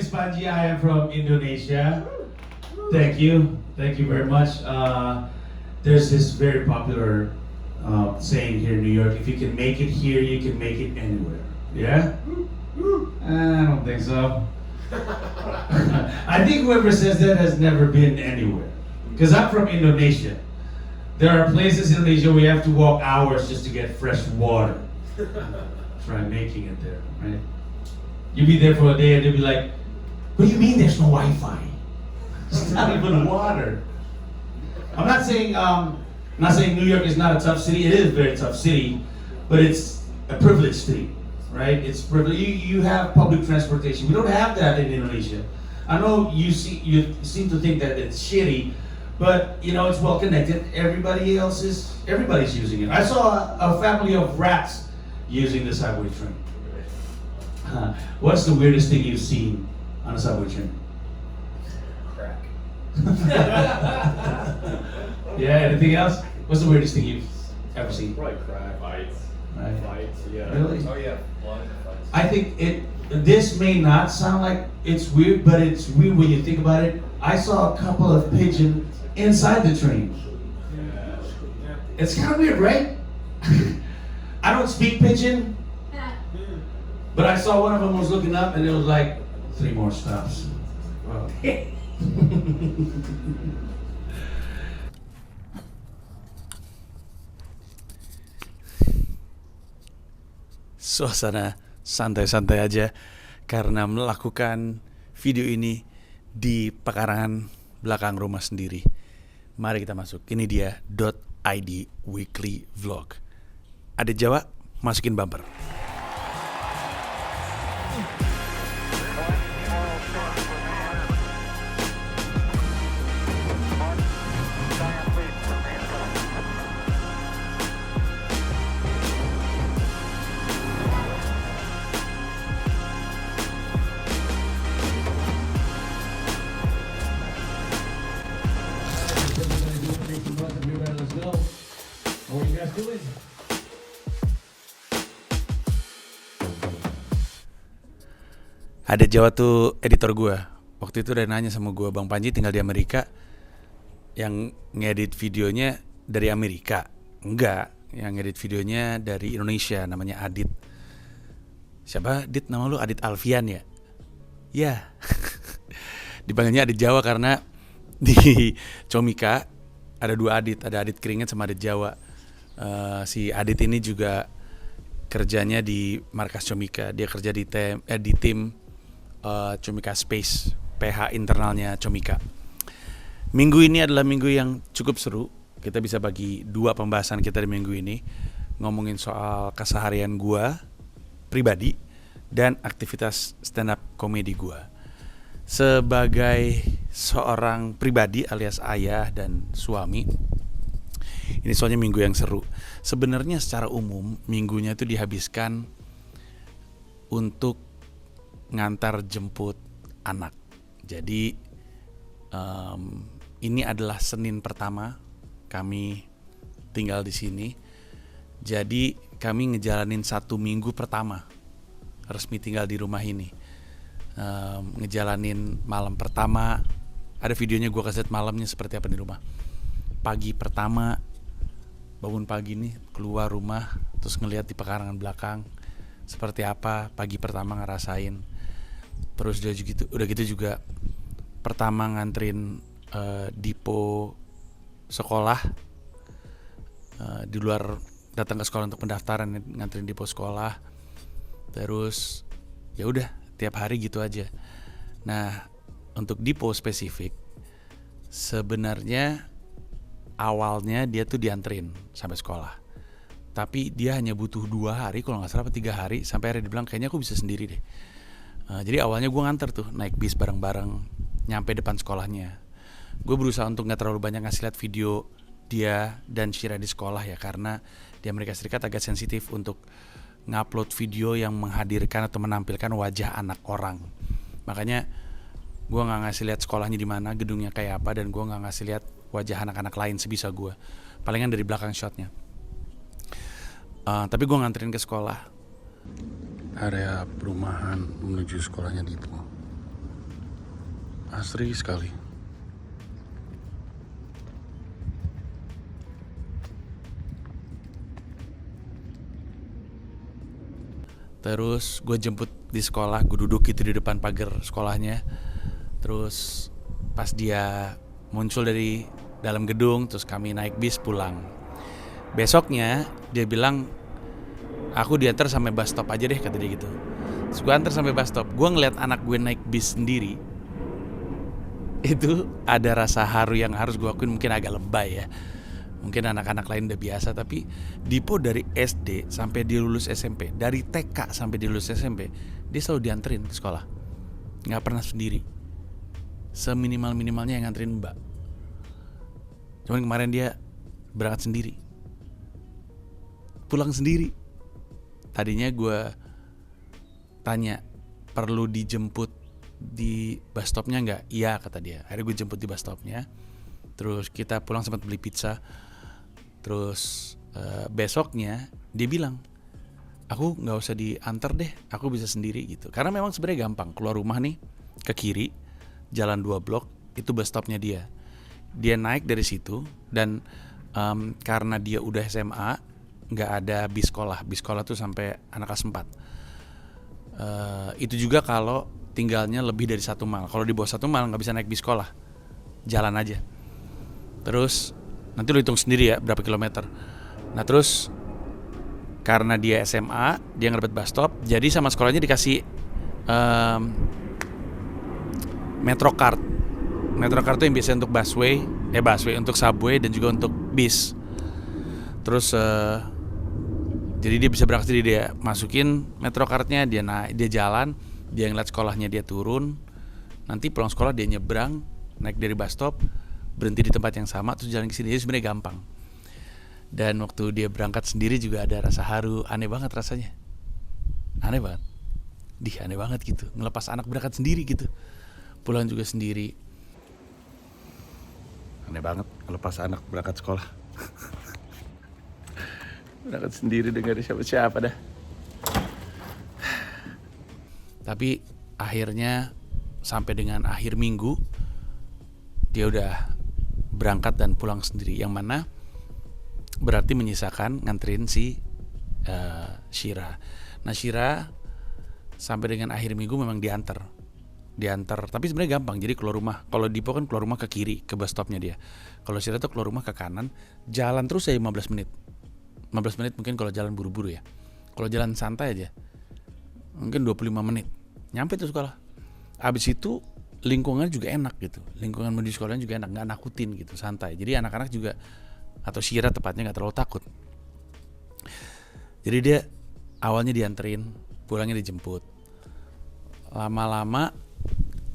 is Panji. I am from Indonesia. Thank you very much. There's this very popular saying here in New York: if you can make it here, you can make it anywhere. Yeah? I don't think so. I think whoever says that has never been anywhere. Because I'm from Indonesia. There are places in Indonesia where you have to walk hours just to get fresh water. Try making it there, right? You'll be there for a day and they'll be like, what do you mean there's no Wi-Fi? It's not even water. I'm not saying New York is not a tough city. It is a very tough city, but it's a privileged city, right? It's privileged. You have public transportation. We don't have that in Indonesia. I know you seem to think that it's shitty, but you know it's well connected. Everybody's using it. I saw a family of rats using the subway train. What's the weirdest thing you've seen on a subway train? Crack. Yeah, anything else? What's the weirdest thing you've ever seen? Probably crack. Fights. Right. Fights, yeah. Really? Oh yeah, blood fights. I think this may not sound like it's weird, but it's weird when you think about it. I saw a couple of pigeons inside the train. Yeah. It's kind of weird, right? I don't speak pigeon, but I saw one of them was looking up and it was like 3 more stops. Wow. Suasana santai-santai aja karena melakukan video ini di pekarangan belakang rumah sendiri. Mari kita masuk. Ini dia .id weekly vlog. Ada Jawa, masukin bumper. Ada Jawa tuh editor gue. Waktu itu udah nanya sama gue, Bang Panji tinggal di Amerika, yang ngedit videonya dari Amerika? Enggak, yang ngedit videonya dari Indonesia, namanya Adit. Siapa Adit? Nama lu Adit Alfian ya? Ya. Dipanggilnya Adit Jawa karena di Comika ada 2 Adit, ada Adit Keringet sama Adit Jawa. Si Adit ini juga kerjanya di markas Comika. Dia kerja di tim Comika Space, PH internalnya Comika. Minggu ini adalah minggu yang cukup seru. Kita bisa bagi 2 pembahasan kita di minggu ini, ngomongin soal keseharian gua pribadi dan aktivitas stand up komedi gua. Sebagai seorang pribadi alias ayah dan suami, ini soalnya minggu yang seru. Sebenarnya secara umum minggunya itu dihabiskan untuk ngantar jemput anak. Jadi ini adalah Senin pertama kami tinggal di sini. Jadi kami ngejalanin 1 minggu pertama resmi tinggal di rumah ini. Ngejalanin malam pertama. Ada videonya gue kasih malamnya seperti apa di rumah. Pagi pertama bangun pagi nih, keluar rumah terus ngelihat di pekarangan belakang seperti apa pagi pertama ngerasain. Terus udah gitu juga pertama nganterin Dipo sekolah, di luar datang ke sekolah untuk pendaftaran, nganterin Dipo sekolah. Terus ya udah tiap hari gitu aja. Nah, untuk Dipo spesifik sebenarnya awalnya dia tuh dianterin sampai sekolah. Tapi dia hanya butuh 2 hari kalau nggak salah, 3 hari, sampai akhirnya dibilang kayaknya aku bisa sendiri deh. Jadi awalnya gue nganter tuh, naik bis bareng-bareng nyampe depan sekolahnya. Gue berusaha untuk nggak terlalu banyak ngasih lihat video dia dan Shira di sekolah ya, karena di Amerika Serikat agak sensitif untuk ngupload video yang menghadirkan atau menampilkan wajah anak orang. Makanya gue nggak ngasih lihat sekolahnya di mana, gedungnya kayak apa, dan gue nggak ngasih lihat wajah anak-anak lain sebisa gue. Palingan dari belakang shotnya. Tapi gue nganterin ke sekolah. Area perumahan menuju sekolahnya Dipo. Asri sekali. Terus gue jemput di sekolah, gue duduk gitu di depan pagar sekolahnya. Terus pas dia muncul dari dalam gedung, terus kami naik bis pulang. Besoknya dia bilang, aku diantar sampai bus stop aja deh, kata dia gitu. Terus gue antar sampai bus stop. Gue ngeliat anak gue naik bis sendiri. Itu ada rasa haru yang harus gue akuin, mungkin agak lebay ya. Mungkin anak-anak lain udah biasa, tapi Dipo dari SD sampai dia lulus SMP, dari TK sampai dia lulus SMP, dia selalu dianterin ke sekolah. Nggak pernah sendiri. Seminimal-minimalnya yang nganterin mbak. Cuman kemarin dia berangkat sendiri. Pulang sendiri. Tadinya gue tanya, perlu dijemput di bus stopnya nggak? Iya, kata dia. Akhirnya gue jemput di bus stopnya. Terus kita pulang sempat beli pizza. Terus besoknya dia bilang, aku nggak usah diantar deh, aku bisa sendiri gitu. Karena memang sebenarnya gampang, keluar rumah nih ke kiri, jalan 2 blok, itu bus stopnya dia. Dia naik dari situ dan karena dia udah SMA, nggak ada bis sekolah. Bis sekolah tuh sampai anak kelas 4. Itu juga kalau tinggalnya lebih dari 1 mile. Kalau di bawah 1 mile nggak bisa naik bis sekolah, jalan aja. Terus nanti lo hitung sendiri ya berapa kilometer. Nah terus karena dia SMA, dia nggak dapet bus stop, jadi sama sekolahnya dikasih Metrocard. Metrocard itu yang biasa untuk busway untuk subway dan juga untuk bis. Terus jadi dia bisa berangkat sendiri, dia masukin Metrocardnya, dia naik, dia jalan, dia ngeliat sekolahnya, dia turun, nanti pulang sekolah dia nyebrang, naik dari bus stop, berhenti di tempat yang sama, terus jalan ke sini. Jadi sebenarnya gampang. Dan waktu dia berangkat sendiri juga ada rasa haru, aneh banget rasanya. Aneh banget. Aneh banget gitu. Ngelepas anak berangkat sendiri gitu. Pulang juga sendiri. Aneh banget ngelepas anak berangkat sekolah. Berangkat sendiri dengan siapa-siapa dah. Tapi akhirnya sampai dengan akhir minggu dia udah berangkat dan pulang sendiri, yang mana berarti menyisakan nganterin si Shira. Nah Shira sampai dengan akhir minggu memang diantar, tapi sebenarnya gampang. Jadi keluar rumah, kalau Dipo kan keluar rumah ke kiri, ke bus stopnya dia. Kalau Shira tuh keluar rumah ke kanan, jalan terus aja 15 menit mungkin kalau jalan buru-buru ya. Kalau jalan santai aja mungkin 25 menit nyampe tuh sekolah. Abis itu lingkungan juga enak gitu, lingkungan menuju sekolahnya juga enak, nggak nakutin gitu, santai. Jadi anak-anak juga, atau Shira tepatnya, nggak terlalu takut. Jadi dia awalnya dianterin, pulangnya dijemput. Lama-lama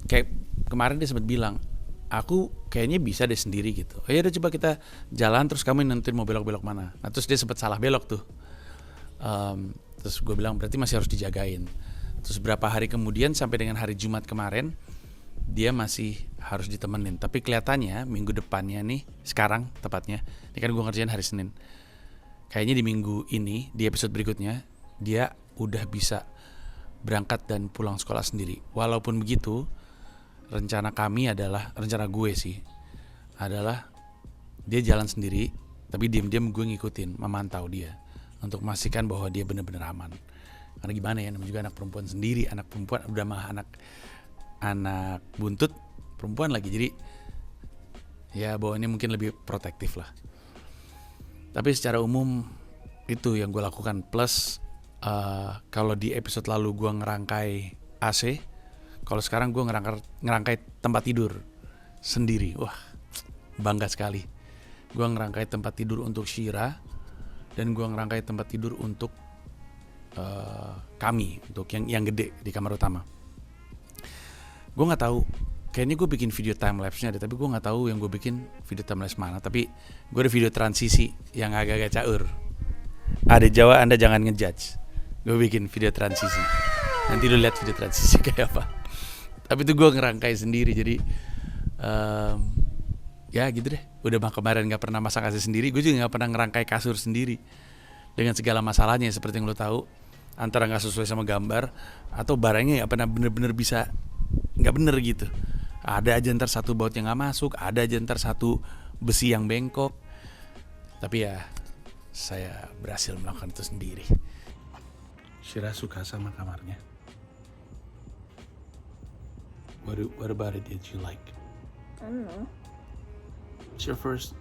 kayak kemarin dia sempat bilang, aku kayaknya bisa deh sendiri gitu. Oh ya udah, coba kita jalan, terus kamu nentuin mau belok-belok mana. Nah terus dia sempat salah belok tuh. Terus gue bilang berarti masih harus dijagain. Terus berapa hari kemudian sampai dengan hari Jumat kemarin, dia masih harus ditemenin. Tapi kelihatannya minggu depannya nih, sekarang tepatnya, ini kan gue ngerjain hari Senin, kayaknya di minggu ini, di episode berikutnya, dia udah bisa berangkat dan pulang sekolah sendiri. Walaupun begitu, rencana gue sih adalah dia jalan sendiri, tapi diam-diam gue ngikutin, memantau dia untuk memastikan bahwa dia benar-benar aman. Karena gimana ya, namanya juga anak perempuan sendiri, anak perempuan udah mah anak buntut perempuan lagi, jadi ya bawaannya mungkin lebih protektif lah. Tapi secara umum itu yang gue lakukan. Plus kalau di episode lalu gue ngerangkai AC, kalau sekarang gue ngerangkai tempat tidur sendiri. Wah, bangga sekali. Gue ngerangkai tempat tidur untuk Shira, dan gue ngerangkai tempat tidur untuk kami, untuk yang gede di kamar utama. Gue nggak tahu, kayaknya gue bikin video time lapse-nya deh, tapi gue nggak tahu yang gue bikin video time lapse mana. Tapi gue ada video transisi yang agak-agak caur. Ada Jawa, Anda jangan ngejudge. Gue bikin video transisi. Nanti lu lihat video transisi kayak apa. Tapi itu gue ngerangkai sendiri, jadi ya gitu deh. Udah mah kemarin nggak pernah masak AC sendiri, gue juga nggak pernah ngerangkai kasur sendiri dengan segala masalahnya seperti yang lo tahu. Antara nggak sesuai sama gambar, atau barangnya nggak pernah bener-bener bisa, nggak bener gitu. Ada aja ntar satu baut yang gak masuk, ada aja ntar satu besi yang bengkok. Tapi ya saya berhasil melakukan itu sendiri. Shira suka sama kamarnya. What about it did you like? I don't know. It's your first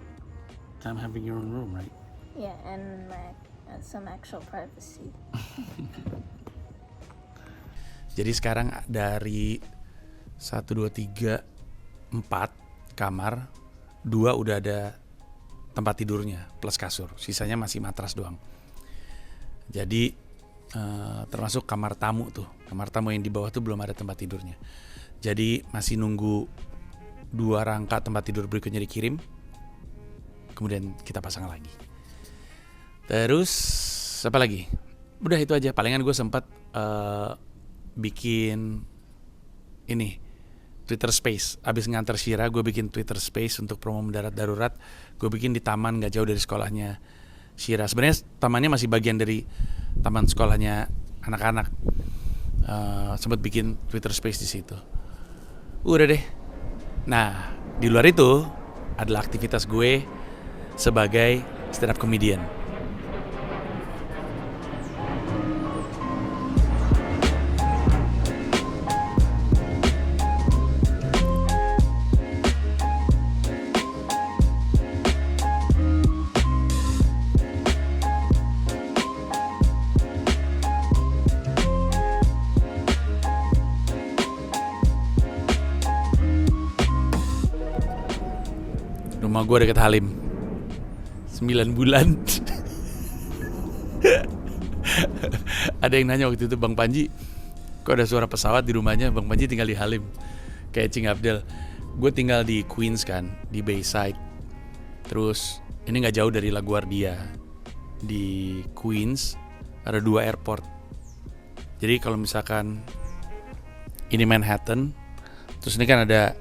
time having your own room, right? Yeah, and some actual privacy. Jadi sekarang dari 1, 2, 3, 4 kamar, 2 udah ada tempat tidurnya plus kasur, sisanya masih matras doang. Jadi termasuk kamar tamu tuh, kamar tamu yang di bawah tuh belum ada tempat tidurnya. Jadi masih nunggu 2 rangka tempat tidur berikutnya dikirim, kemudian kita pasang lagi. Terus apa lagi? Udah itu aja. Palingan gue sempat bikin ini Twitter Space. Abis nganter Shira, gue bikin Twitter Space untuk promo mendarat darurat. Gue bikin di taman gak jauh dari sekolahnya Shira. Sebenarnya tamannya masih bagian dari taman sekolahnya anak-anak. Sempat bikin Twitter Space di situ. Udah deh. Nah, di luar itu adalah aktivitas gue sebagai stand up comedian. Rumah gue deket Halim 9 bulan. Ada yang nanya waktu itu, Bang Panji kok ada suara pesawat di rumahnya? Bang Panji tinggal di Halim kayak Cing Abdel. Gue tinggal di Queens kan, di Bayside. Terus ini gak jauh dari LaGuardia. Di Queens ada 2 airport. Jadi kalau misalkan ini Manhattan, terus ini kan ada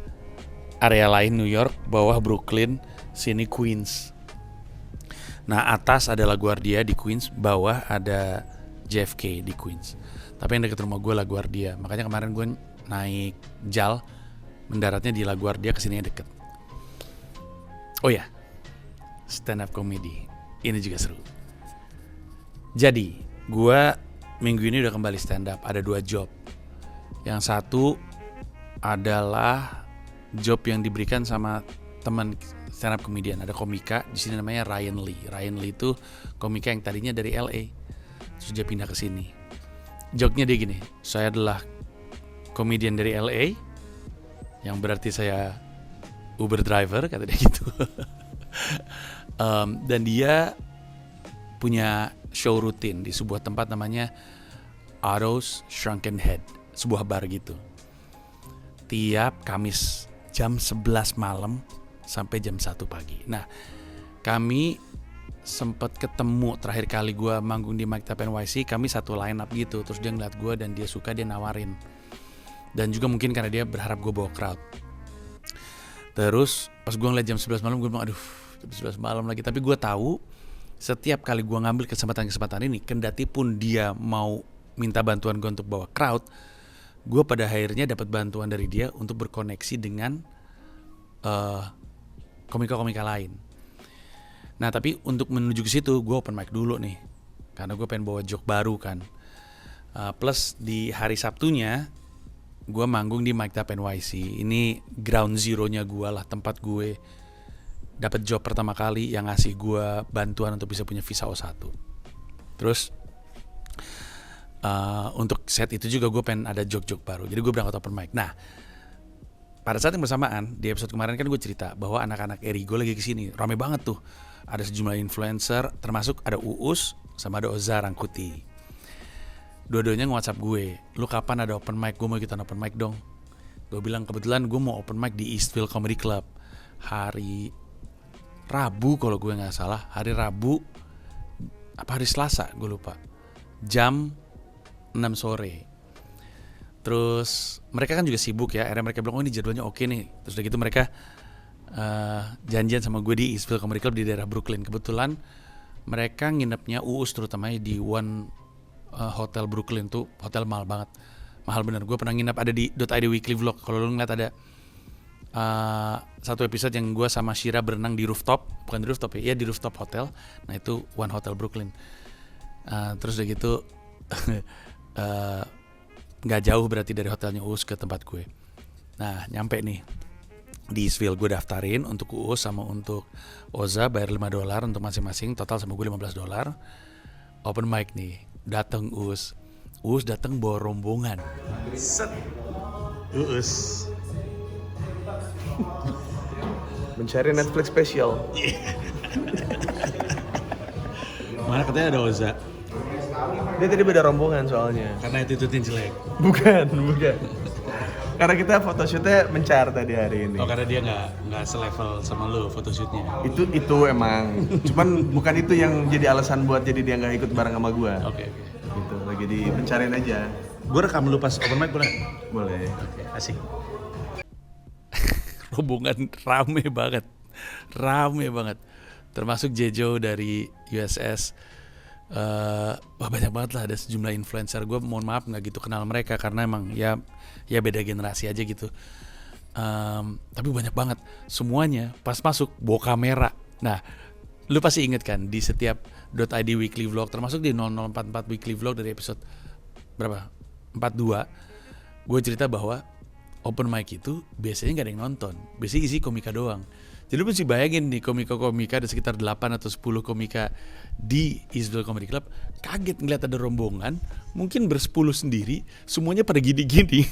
area lain New York, bawah Brooklyn, sini Queens. Nah, atas ada LaGuardia di Queens, bawah ada JFK di Queens. Tapi yang dekat rumah gue LaGuardia. Makanya kemarin gue naik JAL, mendaratnya di LaGuardia, kesini deket. Oh ya, stand up comedy. Ini juga seru. Jadi, gue minggu ini udah kembali stand up. Ada 2 job. Yang satu adalah job yang diberikan sama teman stand up comedian. Ada komika di sini namanya Ryan Lee. Ryan Lee itu komika yang tadinya dari LA, terus dia pindah ke sini. Joke-nya dia gini, saya adalah komedian dari LA, yang berarti saya Uber driver, kata dia gitu. Dan dia punya show rutin di sebuah tempat namanya Otto's Shrunken Head, sebuah bar gitu. Tiap Kamis jam 11 malam sampai jam 1 pagi. Nah, kami sempat ketemu terakhir kali gue manggung di Maktab NYC, kami satu line up gitu. Terus dia ngeliat gue dan dia suka, dia nawarin. Dan juga mungkin karena dia berharap gue bawa crowd. Terus pas gue ngeliat jam 11 malam, gue bilang aduh jam 11 malam lagi. Tapi gue tahu setiap kali gue ngambil kesempatan ini, kendati pun dia mau minta bantuan gue untuk bawa crowd, gue pada akhirnya dapat bantuan dari dia untuk berkoneksi dengan komika-komika lain. Nah, tapi untuk menuju ke situ gue open mic dulu nih, karena gue pengen bawa joke baru kan. Plus di hari Sabtunya gue manggung di Maktab NYC. Ini ground zero-nya gue lah, tempat gue dapat job pertama kali yang ngasih gue bantuan untuk bisa punya visa O1. Terus untuk set itu juga gue pengen ada joke-joke baru. Jadi gue berangkat open mic. Nah, pada saat yang bersamaan di episode kemarin kan gue cerita bahwa anak-anak Erigo lagi kesini. Rame banget tuh. Ada sejumlah influencer, termasuk ada Uus sama ada Oza Rangkuti. Dua-duanya nge-WhatsApp gue, lu kapan ada open mic? Gue mau ikutan open mic dong. Gue bilang kebetulan gue mau open mic di Eastville Comedy Club hari Rabu kalau gue gak salah. Hari Rabu apa hari Selasa gue lupa, jam 6 sore. Terus mereka kan juga sibuk ya. Akhirnya mereka bilang oh ini jadwalnya oke nih. Terus udah gitu mereka janjian sama gue di Eastville Comedy Club di daerah Brooklyn. Kebetulan mereka nginepnya Uus terutama di One Hotel Brooklyn tuh. Hotel mahal banget, mahal bener. Gue pernah nginep ada di .id Weekly Vlog. Kalau lu ngeliat ada Satu episode yang gue sama Shira berenang di rooftop, bukan di rooftop ya, di rooftop hotel. Nah itu One Hotel Brooklyn. Terus udah gitu nggak jauh berarti dari hotelnya Uus ke tempat gue. Nah nyampe nih di Eastville, gue daftarin untuk Uus sama untuk Oza, bayar $5 untuk masing-masing, total sama gue $15. Open mic nih, datang Uus datang bawa rombongan. Set, Uus Mencari Netflix special. mana katanya ada Oza, Dia tadi beda rombongan soalnya. karena attitude-nya jelek. Bukan. Karena kita photoshootnya mencar tadi hari ini. Oh karena dia nggak selevel sama lo photoshootnya. Itu emang. Cuman bukan itu yang jadi alasan buat jadi dia nggak ikut bareng sama gua. Oke. Gitu, lagi di pencarian aja. Gue rekam lu pas open mic boleh? Boleh. Oke, asik. Rombongan rame banget. Termasuk Jejo dari USS. Wah banyak banget lah, ada sejumlah influencer. Gue mohon maaf nggak gitu kenal mereka karena emang ya beda generasi aja gitu. Tapi banyak banget. Semuanya pas masuk bawa kamera. Nah, lu pasti inget kan di setiap .id weekly vlog, termasuk di 0044 weekly vlog dari episode berapa? 42. Gue cerita bahwa open mic itu biasanya gak ada yang nonton, biasanya isi komika doang. Jadi lu mesti bayangin nih komika-komika, ada sekitar 8 atau 10 komika di Eastville Comedy Club, kaget ngeliat ada rombongan, mungkin bersepuluh sendiri, semuanya pada gini-gini,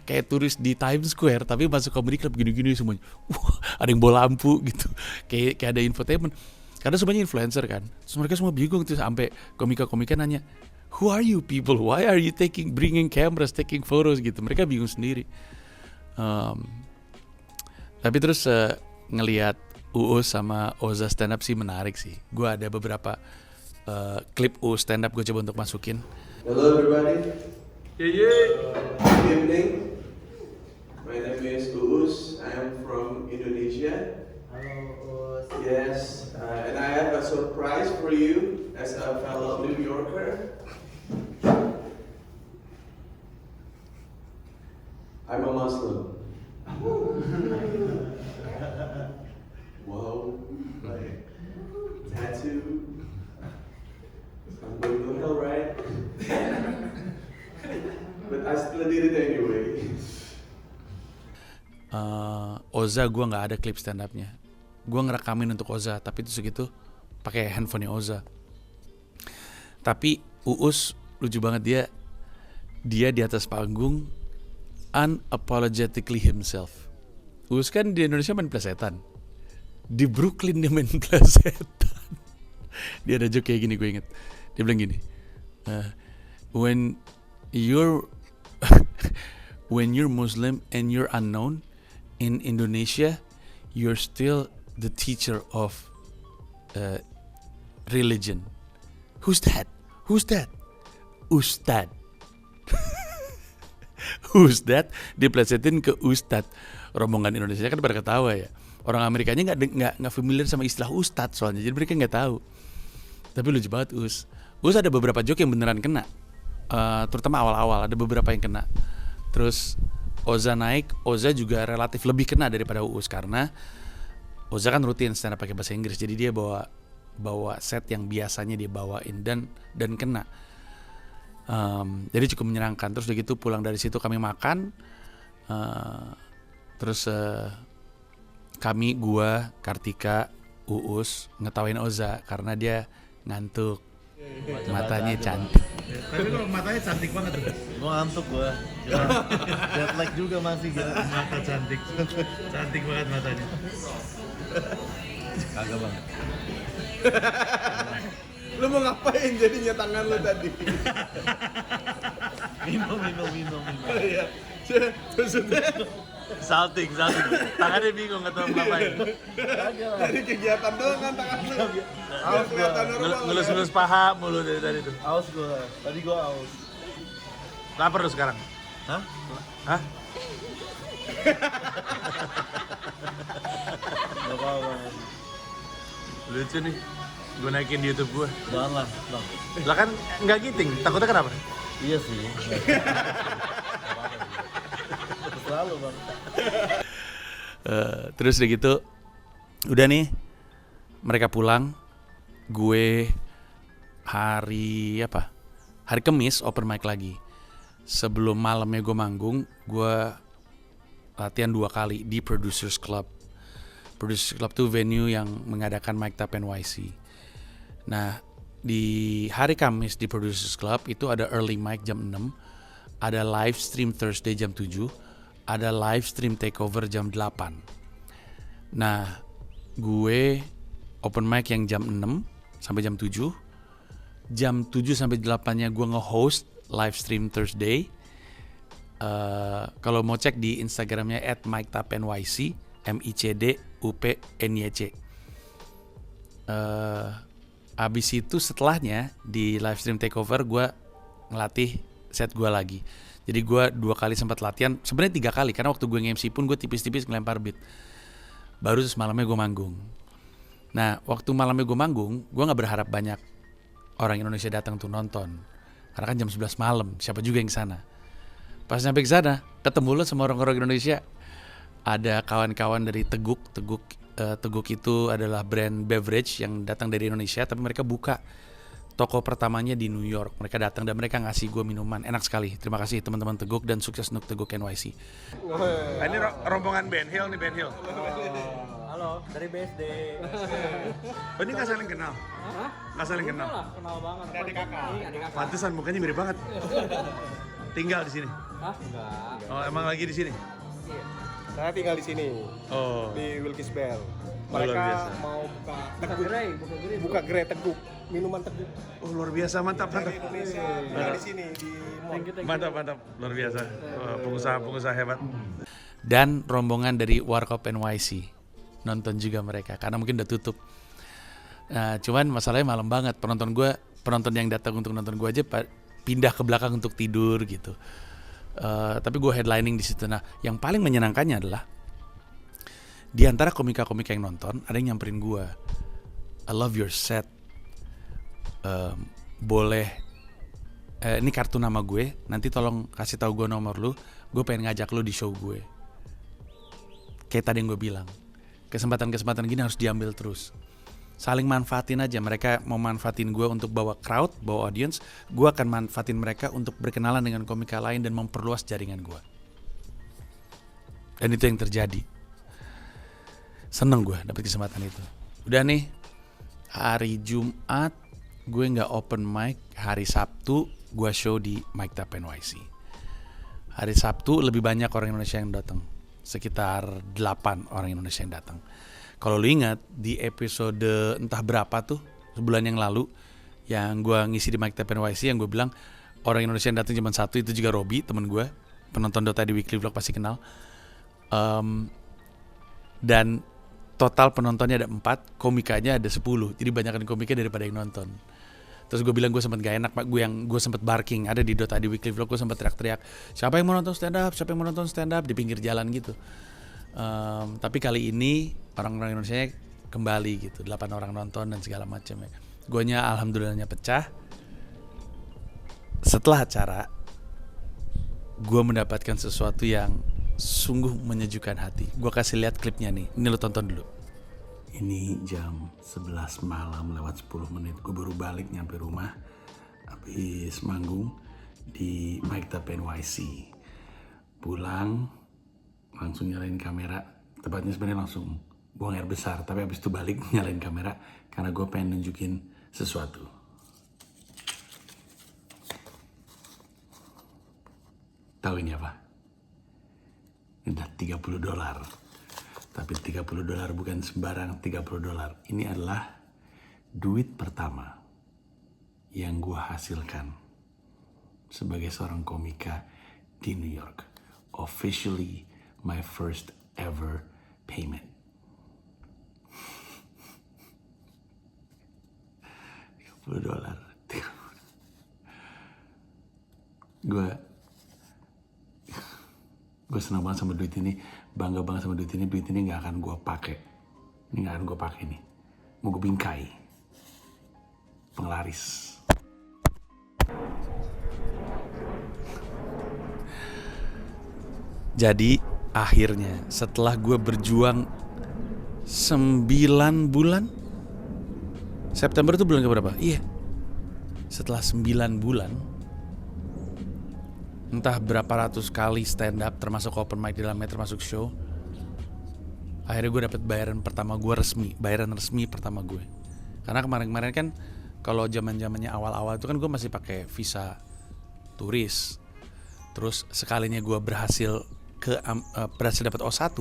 kayak turis di Times Square, tapi masuk comedy club gini-gini semuanya. Wah, ada yang bawa lampu gitu, kayak ada infotainment, karena semuanya influencer kan. Terus mereka semua bingung tuh, sampai komika-komika nanya, who are you people? Why are you bringing cameras, taking photos gitu? Mereka bingung sendiri. Tapi terus ngelihat Uus sama Oza stand up sih menarik sih. Gue ada beberapa klip Uus stand up gue coba untuk masukin. Hello everybody. Good evening. My name is Uus. I am from Indonesia. Yes, and I have a surprise for you as a fellow New Yorker. I'm a Muslim. Wow, like tattoo. I'm going to hell, right? But I still did it anyway. Oza gue nggak ada klip stand upnya. Gue ngerekamin untuk Oza, tapi itu segitu pakai handphonenya Oza. Tapi Uus lucu banget, dia di atas panggung unapologetically himself. Uus kan di Indonesia main plesetan, di Brooklyn dia main plesetan. Dia ada joke kayak gini, gue inget. Dia bilang gini, when you're Muslim and you're unknown in Indonesia, you're still the teacher of religion. Who's that? Ustad. Ustad diplesetin ke Ustad. Rombongan Indonesia kan pada ketawa ya. Orang Amerikanya nggak familiar sama istilah Ustad soalnya, jadi mereka nggak tahu. Tapi lucu banget Uus ada beberapa joke yang beneran kena, terutama awal-awal ada beberapa yang kena. Terus Oza naik, Oza juga relatif lebih kena daripada Uus karena Oza kan rutin stand up pakai bahasa Inggris, jadi dia bawa set yang biasanya dia bawain dan kena. Jadi cukup menyenangkan. Terus udah gitu pulang dari situ kami makan, terus gua, Kartika, Uus ngetawain Oza karena dia ngantuk, matanya cantik. Tapi kalau matanya cantik banget tuh. Gua ngantuk gua. Jet lag juga masih gitu. Mata cantik. Cantik banget matanya. Kagak banget. Lu mau ngapain jadinya tangan lu tadi? Minum. Iya. Maksudnya Salting. Tangannya bingung nggak tahu ngapain. dari kegiatan doang kan tangan lu. Aus gua. Ngelus-ngelus paha mulu dari tadi tuh. Aus gua. Tadi gua aus. Lapar lu sekarang? Hah? Gak apa-apa. Lucu nih, gue naikin di YouTube gue. Janganlah, Bang. Lah kan nggak giting, takutnya kenapa? Iya sih. Selalu, Bang. Terus udah gitu, udah nih, mereka pulang. Gue hari Kamis open mic lagi. Sebelum malamnya gue manggung, gue latihan 2 kali di Producers Club. Producers Club tuh venue yang mengadakan Mic Tap NYC. Nah, di hari Kamis di Producers Club itu ada early mic jam 6, ada live stream Thursday jam 7, ada live stream takeover jam 8. Nah, gue open mic yang jam 6 sampai jam 7. Jam 7 sampai 8-nya gue nge-host live stream Thursday. Kalau mau cek di Instagramnya @mictapnyc, MICDUPNYC. Abis itu setelahnya di live stream takeover gue ngelatih set gue lagi. Jadi gue 2 kali sempat latihan, sebenarnya 3 kali karena waktu gue nge-MC pun gue tipis-tipis ngelempar beat. Baru terus malamnya gue manggung. Nah, waktu malamnya gue manggung, gue gak berharap banyak orang Indonesia datang tuh nonton. Karena kan jam 11 malam, siapa juga yang sana. Pas nyampe ke sana, ketemu lo sama orang-orang Indonesia. Ada kawan-kawan dari Teguk. Teguk itu adalah brand beverage yang datang dari Indonesia, tapi mereka buka toko pertamanya di New York. Mereka datang dan mereka ngasih gue minuman. Enak sekali. Terima kasih teman-teman Teguk dan sukses untuk Teguk NYC. Ini rombongan Ben Hill nih, Ben Hill. Halo, dari BSD. Oh, ini nggak saling kenal? Hah? Nggak saling kenal? Kenal banget. Adik kakak. Iya, adik kakak. Pantesan mukanya mirip banget. Tinggal di sini? Hah? Enggak. Oh, emang lagi di sini? Iya. Saya tinggal di sini, Oh, di Wilkes-Barre. luar Mereka biasa. mau buka Buka gerai. teguk, minuman teguk. Oh, luar biasa, mantap. Dari Indonesia, tinggal di sini di mall. Mantap, luar biasa. Pengusaha hebat. Dan rombongan dari Warkop NYC nonton juga mereka karena mungkin udah tutup. Nah, cuman masalahnya malam banget. Penonton yang datang untuk nonton gue aja pindah ke belakang untuk tidur gitu. Tapi gue headlining di situ. Nah, yang paling menyenangkannya adalah di antara komika-komika yang nonton ada yang nyamperin gue. I love your set. Boleh ini kartu nama gue. Nanti tolong kasih tahu gue nomor lu. Gue pengen ngajak lu di show gue. Kayak tadi yang gue bilang. Kesempatan-kesempatan gini harus diambil terus. Saling manfaatin aja. Mereka mau manfaatin gue untuk bawa crowd, bawa audience. Gue akan manfaatin mereka untuk berkenalan dengan komika lain dan memperluas jaringan gue. Dan itu yang terjadi. Seneng gue dapet kesempatan itu. Udah nih, hari Jumat gue gak open mic. Hari Sabtu gue show di Mic Tap NYC. Hari Sabtu lebih banyak orang Indonesia yang datang. Sekitar 8 orang Indonesia yang datang. Kalau lu ingat di episode entah berapa tuh sebulan yang lalu yang gue ngisi di Mic Tap NYC yang gue bilang orang Indonesia yang datang cuma 1, itu juga Robi temen gue, penonton Dota di Weekly Vlog pasti kenal. Dan total penontonnya ada 4, komikanya ada 10, jadi banyakan komika daripada yang nonton. Terus gue bilang gue sempet gak enak, gue sempet barking, ada di Dota di Weekly Vlog, gue sempet teriak-teriak, siapa yang mau nonton stand up di pinggir jalan gitu. Tapi kali ini orang-orang Indonesia kembali gitu, 8 orang nonton dan segala macam ya. Guanya alhamdulillahnya pecah. Setelah acara, gue mendapatkan sesuatu yang sungguh menyejukkan hati. Gue kasih lihat klipnya nih, ini lo tonton dulu. Ini jam 11 malam lewat 10 menit. Gue baru balik nyampe rumah habis manggung di Mic Tap NYC. Pulang langsung nyalain kamera. Tepatnya sebenarnya langsung buang air besar, tapi habis itu balik nyalain kamera karena gue pengen nunjukin sesuatu. Tahu ini apa? Ini udah $30. Tapi $30 bukan sembarang $30. Ini adalah duit pertama yang gue hasilkan sebagai seorang komika di New York. Officially my first ever payment. $30. Gue senang banget sama duit ini, bangga banget sama duit ini nggak akan gue pakai, nih, mau gue bingkai, penglaris. Jadi akhirnya setelah gue berjuang 9 bulan. September itu bulan keberapa? Iya. Setelah 9 bulan, entah berapa ratus kali stand up, termasuk open mic di dalamnya, termasuk show, akhirnya gue dapet bayaran pertama gue resmi, bayaran resmi pertama gue. Karena kemarin-kemarin kan kalau zaman-zamannya awal-awal itu kan gue masih pakai visa turis. Terus sekalinya gue berhasil dapat O1,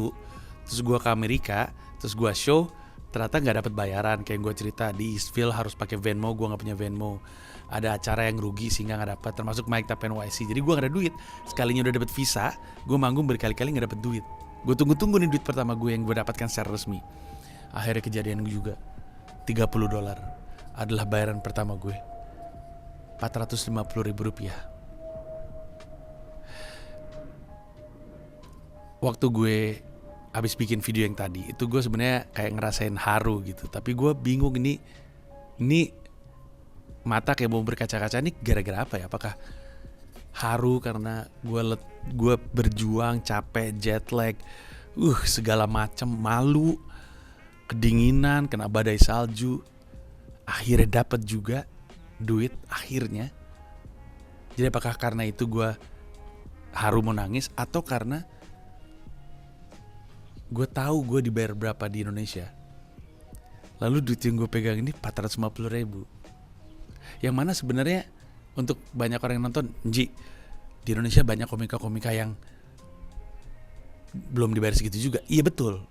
terus gue ke Amerika, terus gue show, ternyata nggak dapat bayaran. Kayak gue cerita di Eastville harus pakai Venmo, gue nggak punya Venmo. Ada acara yang rugi sehingga nggak dapat, termasuk Mike Tap NYC. Jadi gue nggak ada duit. Sekalinya udah dapat visa, gue manggung berkali-kali nggak dapat duit. Gue tunggu-tunggu nih duit pertama gue yang gue dapatkan secara resmi. Akhirnya kejadian juga. $30 adalah bayaran pertama gue. $450.000. Waktu gue habis bikin video yang tadi, itu gue sebenarnya kayak ngerasain haru gitu. Tapi gue bingung ini mata kayak mau berkaca-kaca, ini gara-gara apa ya? Apakah haru karena gue berjuang, capek, jet lag, segala macam, malu, kedinginan, kena badai salju, akhirnya dapat juga duit akhirnya. Jadi apakah karena itu gue haru mau nangis, atau karena gue tahu gue dibayar berapa di Indonesia, lalu duit yang gue pegang ini 450.000, yang mana sebenarnya untuk banyak orang yang nonton, di Indonesia banyak komika-komika yang belum dibayar segitu juga. Iya betul,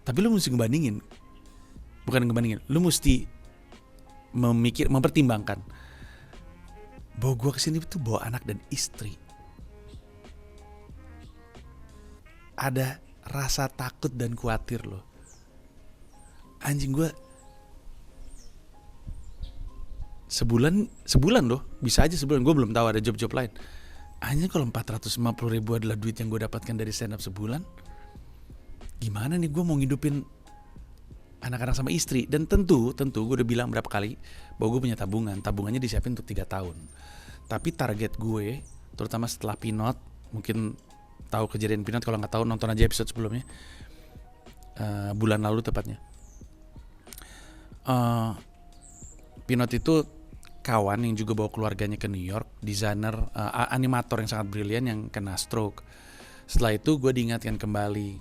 tapi lu mesti lu mesti mempertimbangkan bahwa gue kesini tuh bawa anak dan istri. Ada rasa takut dan khawatir loh. Anjing, gue sebulan loh, bisa aja sebulan, gue belum tahu ada job-job lain. Anjing, kalau 450.000 adalah duit yang gue dapatkan dari stand up sebulan, gimana nih gue mau ngidupin anak-anak sama istri? Dan tentu gue udah bilang berapa kali bahwa gue punya tabungannya disiapin untuk 3 tahun. Tapi target gue, terutama setelah Pinot, mungkin tahu kejadian Pinot, kalau nggak tahu nonton aja episode sebelumnya, bulan lalu tepatnya. Pinot itu kawan yang juga bawa keluarganya ke New York, desainer, animator yang sangat brilian yang kena stroke. Setelah itu gue diingatkan kembali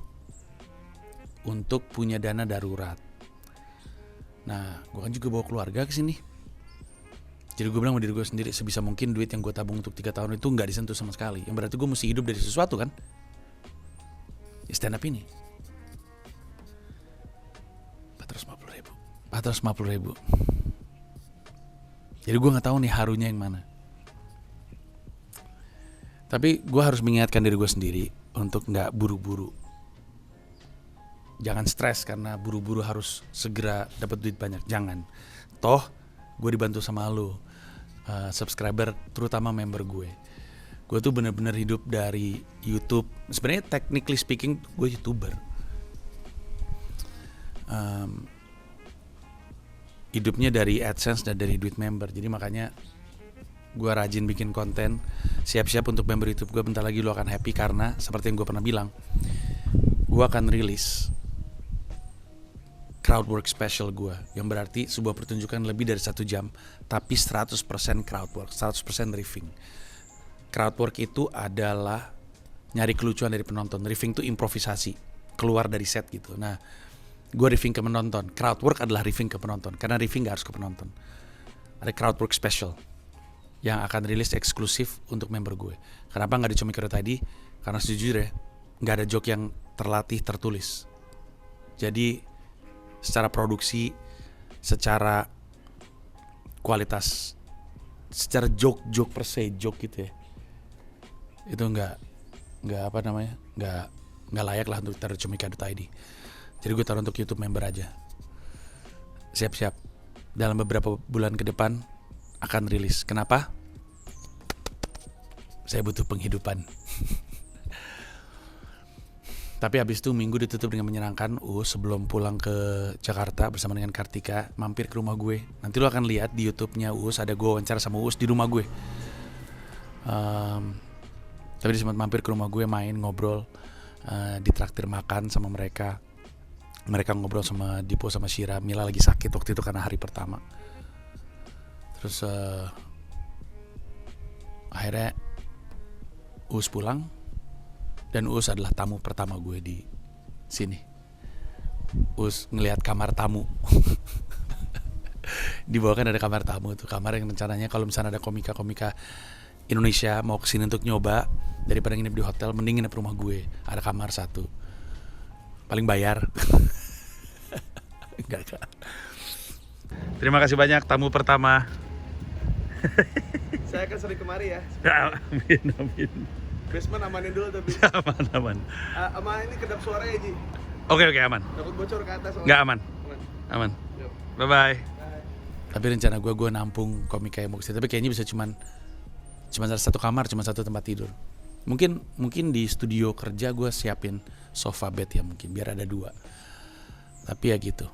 untuk punya dana darurat. Nah, gue kan juga bawa keluarga ke sini. Jadi gue bilang sama diri gue sendiri, sebisa mungkin duit yang gue tabung untuk 3 tahun itu gak disentuh sama sekali. Yang berarti gue mesti hidup dari sesuatu kan, ya stand up ini. 450.000. Jadi gue gak tahu nih harunya yang mana. Tapi gue harus mengingatkan diri gue sendiri untuk gak buru-buru. Jangan stres karena buru-buru harus segera dapat duit banyak. Jangan. Toh gue dibantu sama lo, subscriber, terutama member gue. Gue tuh bener-bener hidup dari YouTube. Sebenarnya technically speaking gue YouTuber. Hidupnya dari AdSense dan dari duit member. Jadi makanya gue rajin bikin konten. Siap-siap untuk member YouTube gue, bentar lagi lo akan happy. Karena seperti yang gue pernah bilang, gue akan rilis crowdwork special gue, yang berarti sebuah pertunjukan lebih dari 1 jam, tapi 100% crowdwork, 100% riffing. Crowdwork itu adalah nyari kelucuan dari penonton. Riffing itu improvisasi, keluar dari set gitu. Nah, gue riffing ke penonton. Crowdwork adalah riffing ke penonton, karena riffing gak harus ke penonton. Ada crowdwork special yang akan rilis eksklusif untuk member gue. Kenapa gak di Comikero tadi? Karena sejujurnya gak ada joke yang terlatih, tertulis. Jadi secara produksi, secara kualitas, secara joke per se, joke gitu ya, itu nggak layak lah untuk taruh Comikero.id. Jadi gue taruh untuk YouTube member aja. Siap-siap, dalam beberapa bulan ke depan akan rilis. Kenapa? Saya butuh penghidupan. Tapi habis itu minggu ditutup dengan menyenangkan. Sebelum pulang ke Jakarta bersama dengan Kartika, mampir ke rumah gue. Nanti lo akan lihat di YouTube-nya Uus, ada gue wawancara sama Uus di rumah gue. Tapi dia sempat mampir ke rumah gue, main, ngobrol. ditraktir makan sama mereka. Mereka ngobrol sama Dipo sama Shira. Mila lagi sakit waktu itu karena hari pertama. Terus akhirnya Uus pulang, dan Uus adalah tamu pertama gue di sini. Uus ngelihat kamar tamu. Di bawah kan ada kamar tamu tuh, kamar yang rencananya kalau misalnya ada komika-komika Indonesia mau kesini untuk nyoba, daripada nginep di hotel mending nginep rumah gue. Ada kamar satu, paling bayar. Enggak. Terima kasih banyak tamu pertama. Saya akan sering kemari ya. Amin. Basement amanin dulu tapi. Aman. Sama ini kedap suara ya Ji. Oke, aman. Takut bocor ke atas. Nggak aman. Aman. Yuk. Bye. Tapi rencana gue nampung komika yang mau kesini. Tapi kayaknya bisa cuman satu kamar, cuma satu tempat tidur. Mungkin di studio kerja gue siapin sofa bed ya, mungkin biar ada 2. Tapi ya gitu.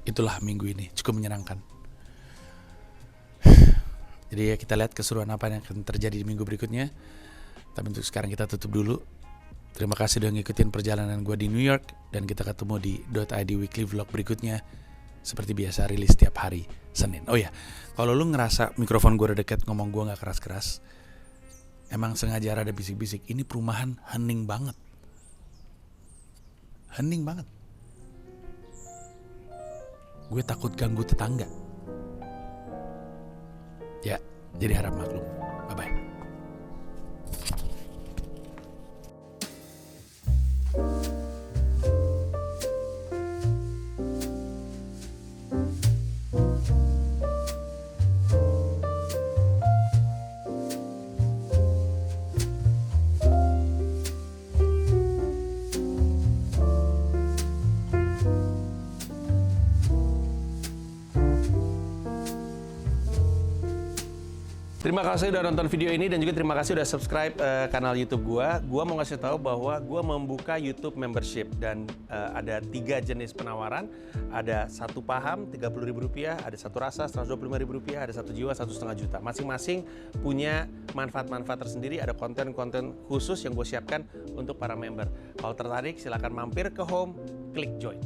Itulah minggu ini cukup menyenangkan. Jadi ya kita lihat keseruan apa yang akan terjadi di minggu berikutnya. Tapi untuk sekarang kita tutup dulu. Terima kasih udah ngikutin perjalanan gue di New York. Dan kita ketemu di .id Weekly Vlog berikutnya. Seperti biasa rilis setiap hari Senin. Oh ya, kalau lu ngerasa mikrofon gue udah deket, ngomong gue gak keras-keras, emang sengaja ada bisik-bisik. Ini perumahan hening banget. Gue takut ganggu tetangga. Ya, jadi harap maklum. Bye-bye. Terima kasih udah nonton video ini dan juga terima kasih udah subscribe kanal YouTube gua. Gua mau ngasih tahu bahwa gua membuka YouTube membership dan ada 3 jenis penawaran. Ada 1 paham Rp30.000, ada 1 rasa Rp125.000, ada 1 jiwa Rp1,5 juta. Masing-masing punya manfaat-manfaat tersendiri. Ada konten-konten khusus yang gue siapkan untuk para member. Kalau tertarik silahkan mampir ke home, klik join.